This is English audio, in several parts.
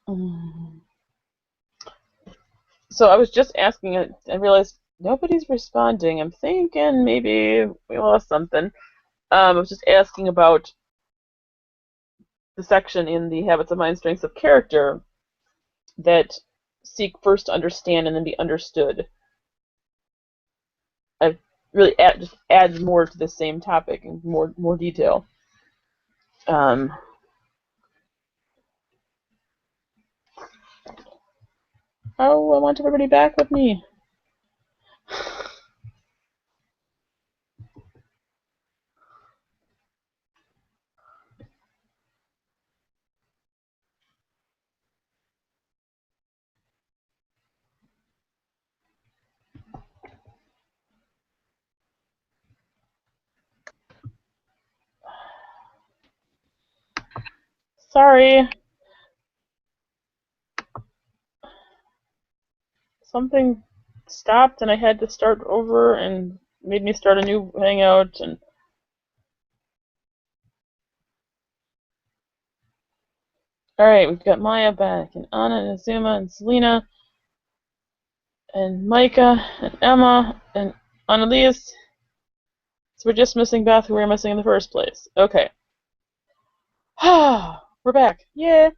Mm. So I was just asking it, I realized nobody's responding. I'm thinking maybe we lost something. I was just asking about the section in the Habits of Mind, Strengths of Character that seek first to understand and then be understood. I really just adds more to the same topic and more detail. Um, oh, I want everybody back with me. Sorry, something stopped and I had to start over and made me start a new hangout. And all right, we've got Maya back and Anna and Azuma and Selena and Micah and Emma and Annalise. So we're just missing Beth, who we were missing in the first place. Okay. We're back. Yay. All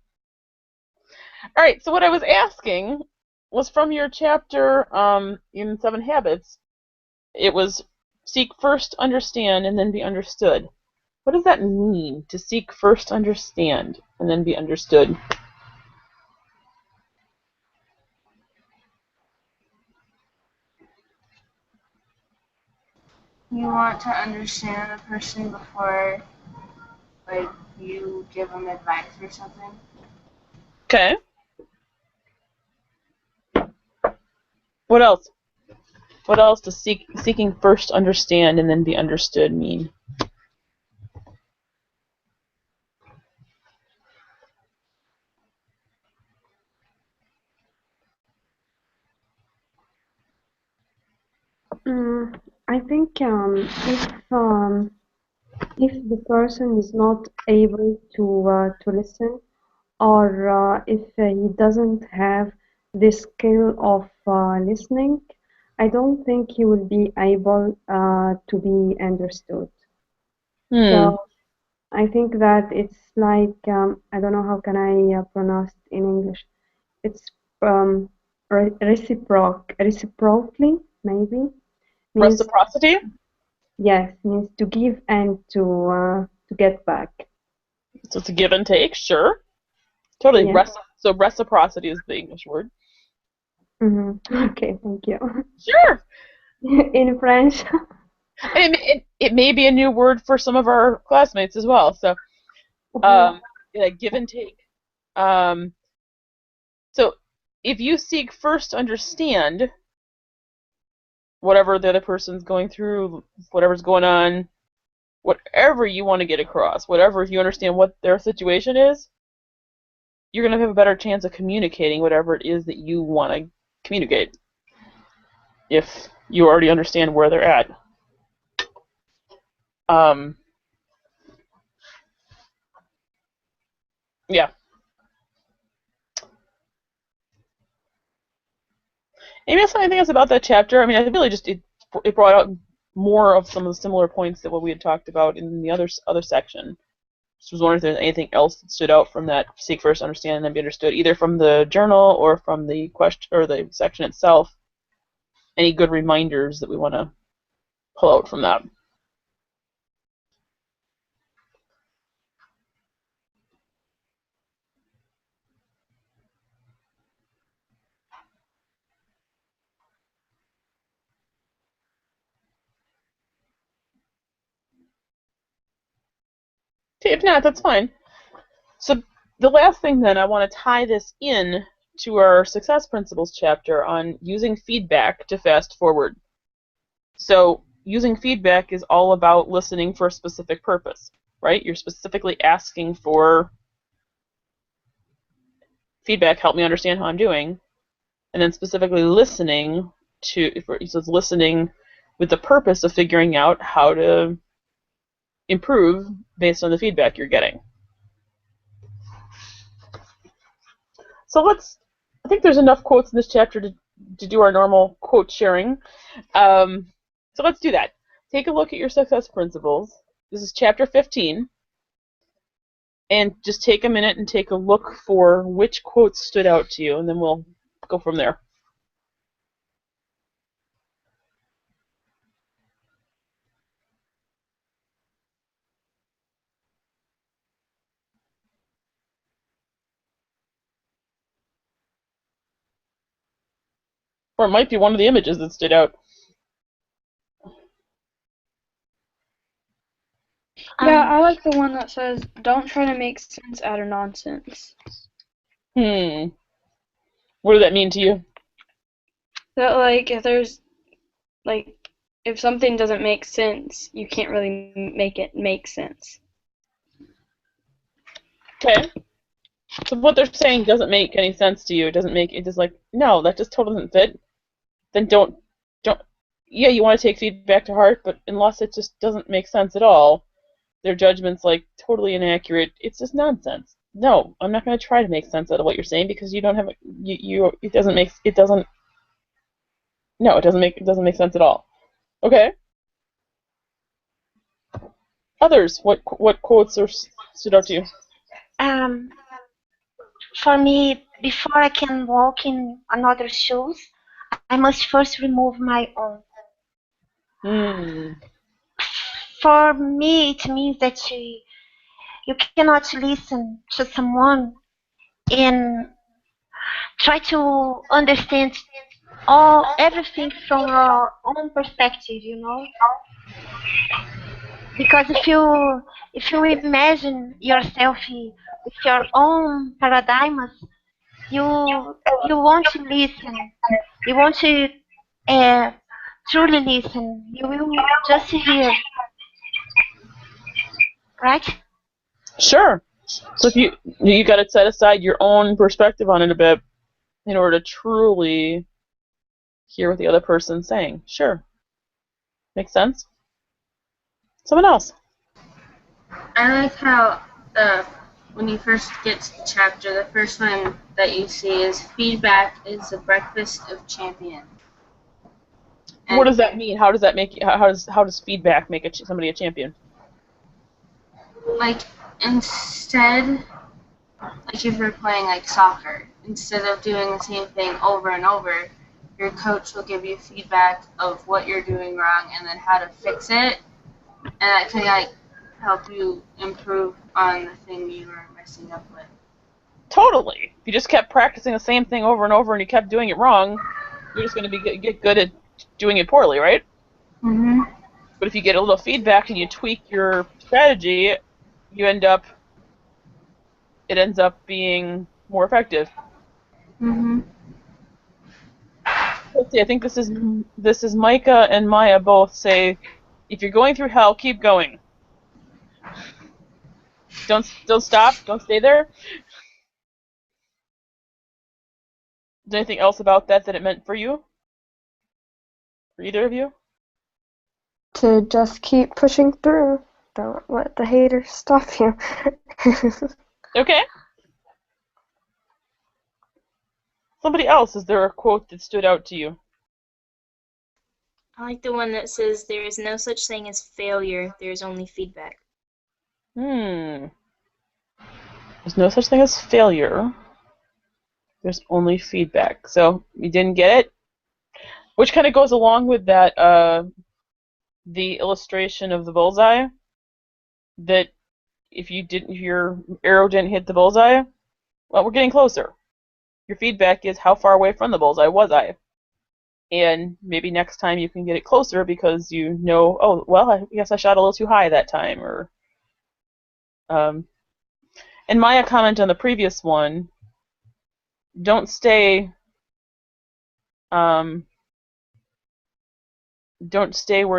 right, so what I was asking was from your chapter in Seven Habits. It was seek first, understand, and then be understood. What does that mean, to seek first, understand, and then be understood? You want to understand the person before, like, you give them advice or something. Okay. What else? What else does seeking first understand and then be understood mean? I think if the person is not able to listen, or if he doesn't have the skill of listening, I don't think he will be able to be understood. Hmm. So I think that it's like I don't know how can I pronounce it in English. It's um, reciprocally maybe means Reciprocity? yes, means to give and to get back. So it's a give and take, sure. Totally. Yeah. So reciprocity is the English word. Okay, thank you. Sure. In French. It may be a new word for some of our classmates as well. So, Mhm. yeah, give and take. Um, so if you seek first to understand whatever the other person's going through, whatever's going on, whatever you want to get across, whatever, if you understand what their situation is, you're going to have a better chance of communicating whatever it is that you want to communicate if you already understand where they're at. Um, yeah. Maybe that's anything else about that chapter. I mean, I really just it brought out more of some of the similar points that what we had talked about in the other section. Just was wondering if there's anything else that stood out from that seek first, understand, and then be understood, either from the journal or from the question or the section itself. Any good reminders that we want to pull out from that? Okay, if not, that's fine. So the last thing then, I want to tie this in to our success principles chapter on using feedback to fast forward. So using feedback is all about listening for a specific purpose, right? You're specifically asking for feedback, help me understand how I'm doing, and then specifically listening to, if it says listening with the purpose of figuring out how to improve based on the feedback you're getting. So I think there's enough quotes in this chapter to do our normal quote sharing. So let's do that. Take a look at your success principles. This is chapter 15. And just take a minute and take a look for which quotes stood out to you, and then we'll go from there. Or it might be one of the images that stood out. Yeah, I like the one that says, "Don't try to make sense out of nonsense." What does that mean to you? That if something doesn't make sense, you can't really make it make sense. Okay. So what they're saying doesn't make any sense to you. It just like, no, that just totally doesn't fit. Then don't, yeah, you want to take feedback to heart, but unless it just doesn't make sense at all, their judgment's like totally inaccurate, it's just nonsense. No, I'm not going to try to make sense out of what you're saying because you don't have, it doesn't make sense at all. Okay. Others, what quotes stood out to you? For me, before I can walk in another's shoes, I must first remove my own. For me, it means that you cannot listen to someone and try to understand everything from your own perspective, because if you imagine yourself with your own paradigms, you want to listen, you want to truly listen, you will just hear, right? Sure. So if you got to set aside your own perspective on it a bit in order to truly hear what the other person's saying. Sure. Makes sense. Someone else. I like how when you first get to the chapter, the first one that you see is feedback is the breakfast of champions. What does that mean? How does that make? How does feedback make somebody a champion? Like instead, like if you're playing like soccer, instead of doing the same thing over and over, your coach will give you feedback of what you're doing wrong and then how to fix it, and that can like help you improve on the thing you were messing up with. Totally. If you just kept practicing the same thing over and over and you kept doing it wrong, you're just going to get good at doing it poorly, right? Mhm. But if you get a little feedback and you tweak your strategy, it ends up being more effective. Mhm. Let's see. I think this is Micah and Maya both say, if you're going through hell, keep going. Don't stop. Don't stay there. Is there anything else about that it meant for you? For either of you? To just keep pushing through. Don't let the haters stop you. Okay. Somebody else, is there a quote that stood out to you? I like the one that says, "There is no such thing as failure, there is only feedback." There's no such thing as failure. There's only feedback. So you didn't get it? Which kind of goes along with that, the illustration of the bullseye. That if your arrow didn't hit the bullseye, well, we're getting closer. Your feedback is how far away from the bullseye was I? And maybe next time you can get it closer because you know, oh, well, I guess I shot a little too high that time. And Maya comment on the previous one, don't stay where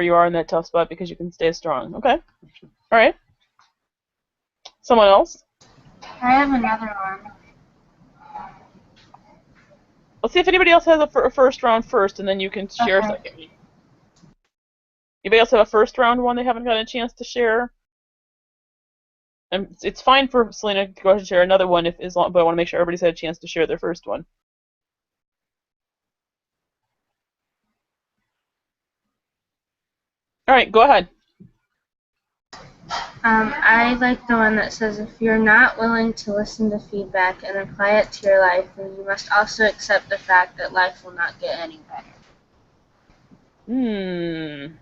you are in that tough spot because you can stay strong. Okay. All right. Someone else? I have another one. Let's see if anybody else has a first round first, and then you can share a second. Anybody else have a first round one they haven't got a chance to share? It's fine for Selena to go ahead and share another one but I want to make sure everybody's had a chance to share their first one. All right, go ahead. I like the one that says, if you're not willing to listen to feedback and apply it to your life, then you must also accept the fact that life will not get any better. If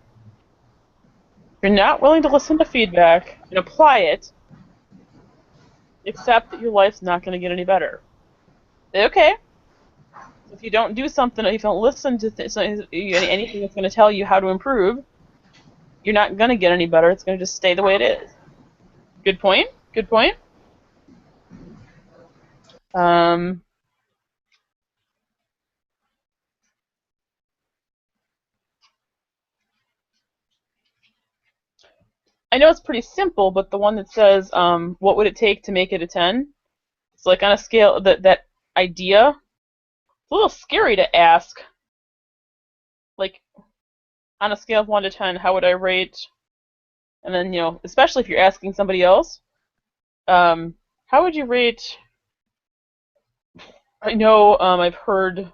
you're not willing to listen to feedback and apply it, accept that your life's not going to get any better. Okay. So if you don't do something, if you don't listen to anything that's going to tell you how to improve, you're not going to get any better. It's going to just stay the way it is. Good point. Good point. I know it's pretty simple, but the one that says, what would it take to make it a 10? It's like on a scale, that idea, it's a little scary to ask. Like, on a scale of 1 to 10, how would I rate? And then, especially if you're asking somebody else, how would you rate? I know I've heard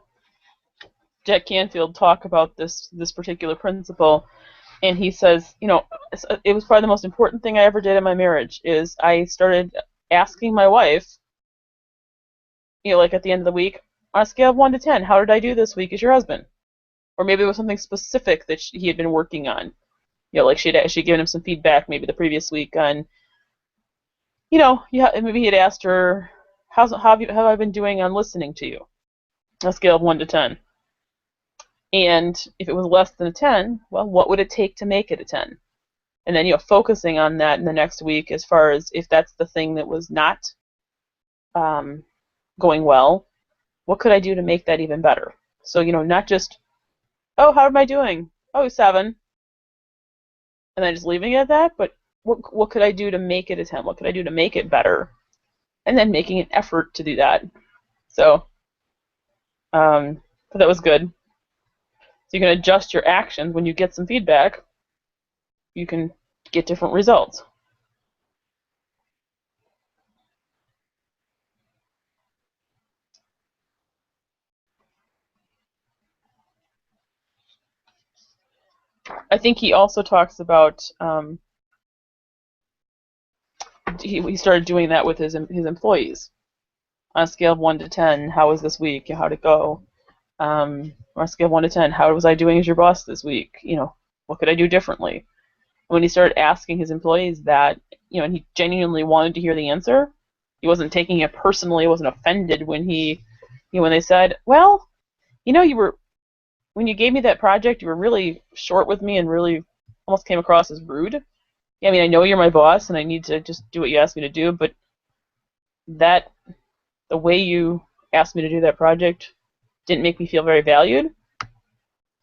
Jack Canfield talk about this particular principle, and he says, it was probably the most important thing I ever did in my marriage is I started asking my wife, like at the end of the week, on a scale of 1 to 10, how did I do this week as your husband? Or maybe it was something specific that he had been working on. Like she'd given him some feedback maybe the previous week on, maybe he'd asked her, how have I been doing on listening to you? On a scale of 1 to 10. And if it was less than a 10, well, what would it take to make it a 10? And then, focusing on that in the next week as far as if that's the thing that was not going well, what could I do to make that even better? So, not just, oh, how am I doing? Oh, 7. And then just leaving it at that, but what could I do to make it a 10? What could I do to make it better? And then making an effort to do that. So that was good. So you can adjust your actions when you get some feedback. You can get different results. I think he also talks about he started doing that with his employees. On a scale of 1 to 10, how was this week? How'd it go? On a scale of 1 to 10, how was I doing as your boss this week? What could I do differently? When he started asking his employees that, and he genuinely wanted to hear the answer, he wasn't taking it personally, he wasn't offended when when they said, well, when you gave me that project, you were really short with me and really almost came across as rude. Yeah, I mean, I know you're my boss and I need to just do what you asked me to do, but the way you asked me to do that project didn't make me feel very valued.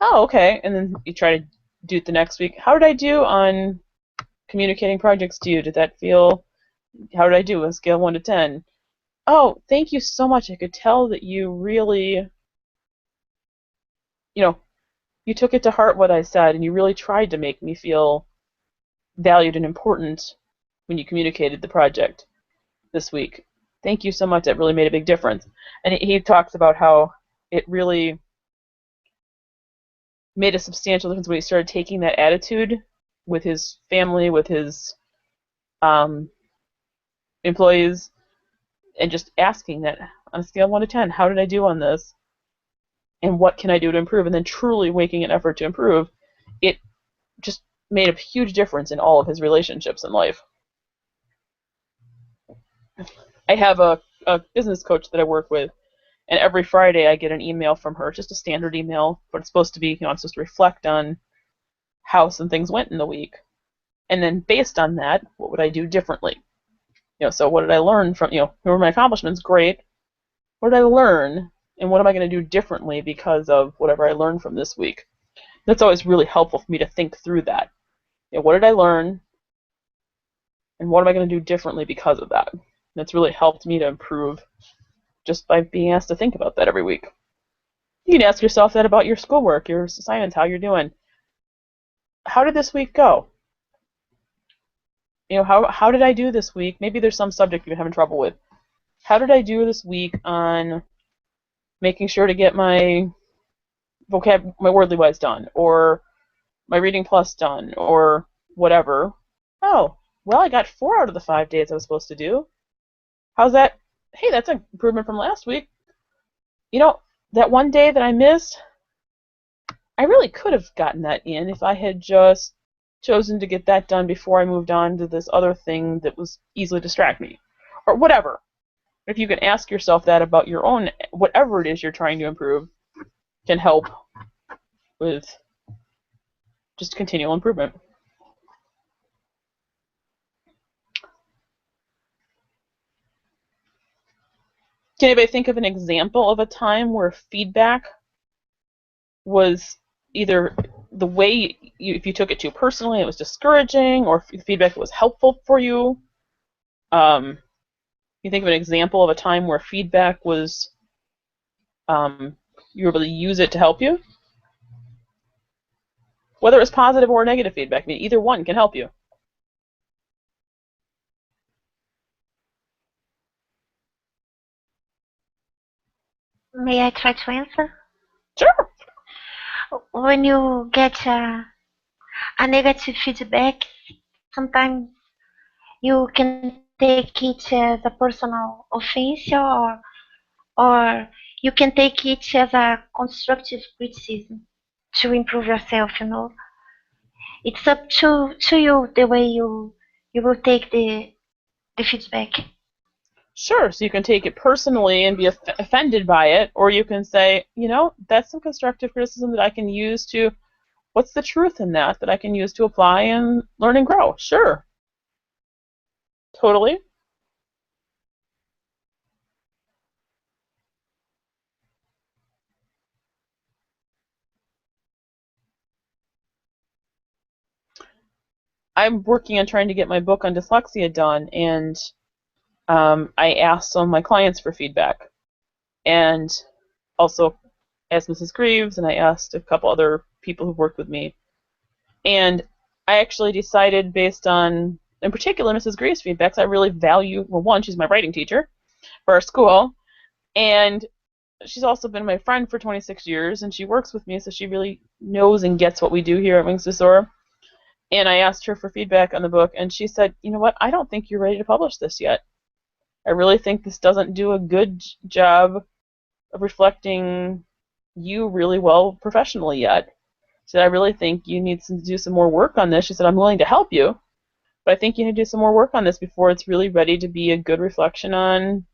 Oh, okay. And then you try to do it the next week. How did I do on communicating projects to you? How did I do on a scale of 1 to 10? Oh, thank you so much. I could tell that you really, you took it to heart what I said, and you really tried to make me feel valued and important when you communicated the project this week. Thank you so much. That really made a big difference. And he talks about how it really made a substantial difference when he started taking that attitude with his family, with his employees, and just asking that on a scale of 1 to 10, how did I do on this? And what can I do to improve? And then truly making an effort to improve. It just made a huge difference in all of his relationships in life. I have a business coach that I work with, and every Friday I get an email from her, just a standard email, but it's supposed to be, I'm supposed to reflect on how some things went in the week. And then based on that, what would I do differently? So what did I learn from, who were my accomplishments? Great. What did I learn? And what am I going to do differently because of whatever I learned from this week? That's always really helpful for me to think through that. What did I learn? And what am I going to do differently because of that? That's really helped me to improve just by being asked to think about that every week. You can ask yourself that about your schoolwork, your assignments, how you're doing. How did this week go? how did I do this week? Maybe there's some subject you're having trouble with. How did I do this week on making sure to get my my Wordly Wise done, or my Reading Plus done, or whatever? Oh, well, I got 4 out of the 5 days I was supposed to do. How's that? Hey, that's an improvement from last week. That one day that I missed, I really could have gotten that in if I had just chosen to get that done before I moved on to this other thing that was easily distract me, or whatever. If you can ask yourself that about your own, whatever it is you're trying to improve, can help with just continual improvement. Can anybody think of an example of a time where feedback was either the way if you took it too personally, it was discouraging, or feedback that was helpful for you? You think of an example of a time where feedback was you were able to use it to help you? Whether it's positive or negative feedback, I mean, either one can help you. May I try to answer? Sure. When you get a negative feedback, sometimes you can take it as a personal offense, or you can take it as a constructive criticism to improve yourself. It's up to you the way you will take the feedback. Sure. So you can take it personally and be offended by it, or you can say, that's some constructive criticism that I can use to, what's the truth in that I can use to apply and learn and grow? Sure. Totally. I'm working on trying to get my book on dyslexia done, and I asked some of my clients for feedback, and also asked Mrs. Greaves, and I asked a couple other people who've worked with me. And I actually decided, based on, in particular, Mrs. Greaves' feedbacks, I really value, well, one, she's my writing teacher for our school, and she's also been my friend for 26 years, and she works with me, so she really knows and gets what we do here at Wings to Soar. And I asked her for feedback on the book, and she said, you know what, I don't think you're ready to publish this yet. I really think this doesn't do a good job of reflecting you really well professionally yet. She said, I really think you need to do some more work on this. She said, I'm willing to help you, but I think you need to do some more work on this before it's really ready to be a good reflection on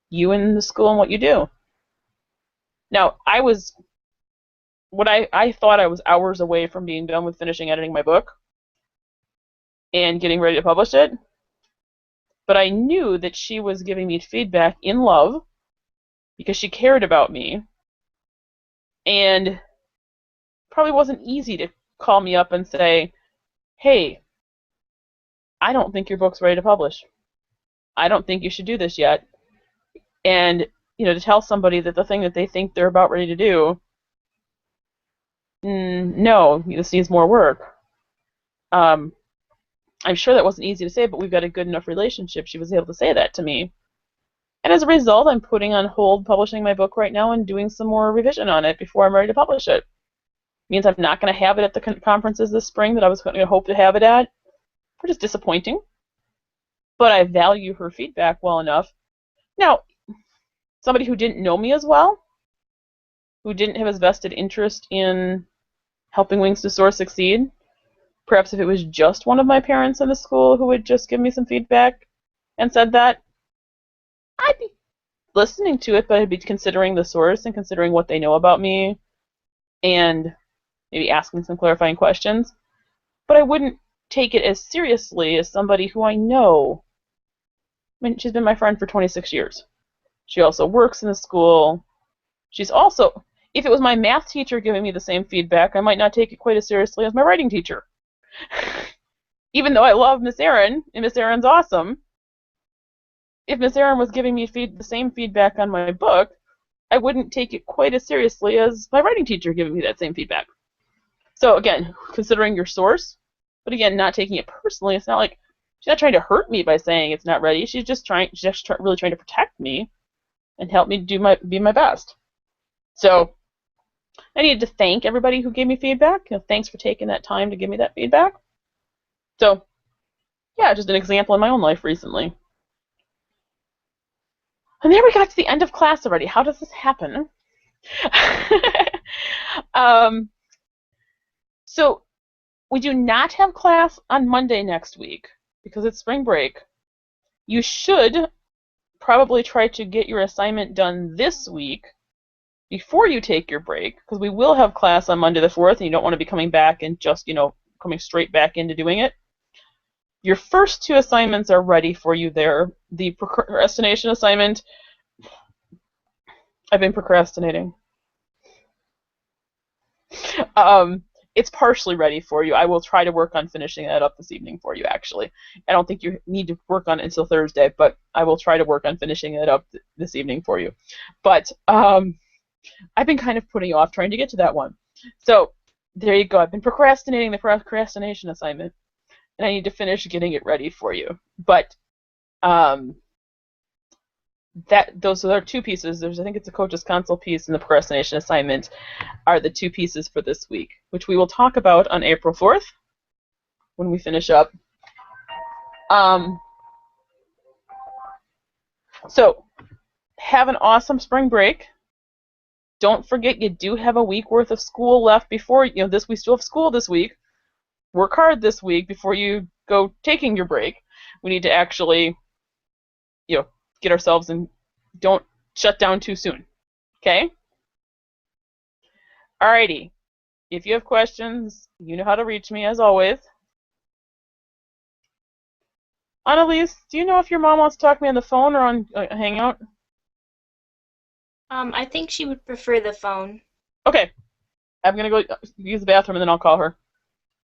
you and the school and what you do. Now, I thought I was hours away from being done with finishing editing my book and getting ready to publish it, but I knew that she was giving me feedback in love because she cared about me, and probably wasn't easy to call me up and say, hey, I don't think your book's ready to publish. I don't think you should do this yet. And, to tell somebody that the thing that they think they're about ready to do, no, this needs more work. I'm sure that wasn't easy to say, but we've got a good enough relationship. She was able to say that to me. And as a result, I'm putting on hold publishing my book right now and doing some more revision on it before I'm ready to publish it. Means I'm not going to have it at the conferences this spring that I was going to hope to have it at, which is disappointing. But I value her feedback well enough. Now, somebody who didn't know me as well, who didn't have as vested interest in helping Wings to Soar succeed, perhaps if it was just one of my parents in the school who would just give me some feedback and said that, I'd be listening to it, but I'd be considering the source and considering what they know about me and maybe asking some clarifying questions. But I wouldn't take it as seriously as somebody who I know. I mean, she's been my friend for 26 years. She also works in the school. She's also, if it was my math teacher giving me the same feedback, I might not take it quite as seriously as my writing teacher. Even though I love Miss Erin, and Miss Erin's awesome, if Miss Erin was giving me the same feedback on my book, I wouldn't take it quite as seriously as my writing teacher giving me that same feedback. So again, considering your source, But again, not taking it personally. It's not like she's not trying to hurt me by saying it's not ready. She's just really trying to protect me and help me be my best. So I needed to thank everybody who gave me feedback. Thanks for taking that time to give me that feedback. So yeah, just an example in my own life recently. And there we got to the end of class already. How does this happen? So we do not have class on Monday next week because it's spring break. You should probably try to get your assignment done this week before you take your break, because we will have class on Monday the 4th, and you don't want to be coming back and just, coming straight back into doing it. Your first 2 assignments are ready for you there. The procrastination assignment, I've been procrastinating. It's partially ready for you. I will try to work on finishing that up this evening for you, actually. I don't think you need to work on it until Thursday, but I will try to work on finishing it up this evening for you. But I've been kind of putting you off trying to get to that one. So there you go. I've been procrastinating the procrastination assignment, and I need to finish getting it ready for you. But those are 2 pieces. I think it's a coach's console piece and the procrastination assignment are the 2 pieces for this week, which we will talk about on April 4th when we finish up. So have an awesome spring break. Don't forget you do have a week worth of school left before, we still have school this week. Work hard this week before you go taking your break. We need to actually, get ourselves and don't shut down too soon. Okay? Alrighty. If you have questions, you know how to reach me as always. Annalise, do you know if your mom wants to talk to me on the phone or on Hangout? I think she would prefer the phone. Okay. I'm going to go use the bathroom and then I'll call her.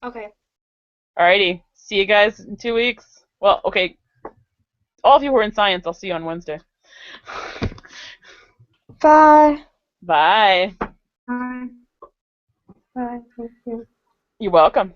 Okay. Alrighty. See you guys in 2 weeks. Well, okay. All of you who are in science, I'll see you on Wednesday. Bye. Bye. Bye. Thank you. You're welcome.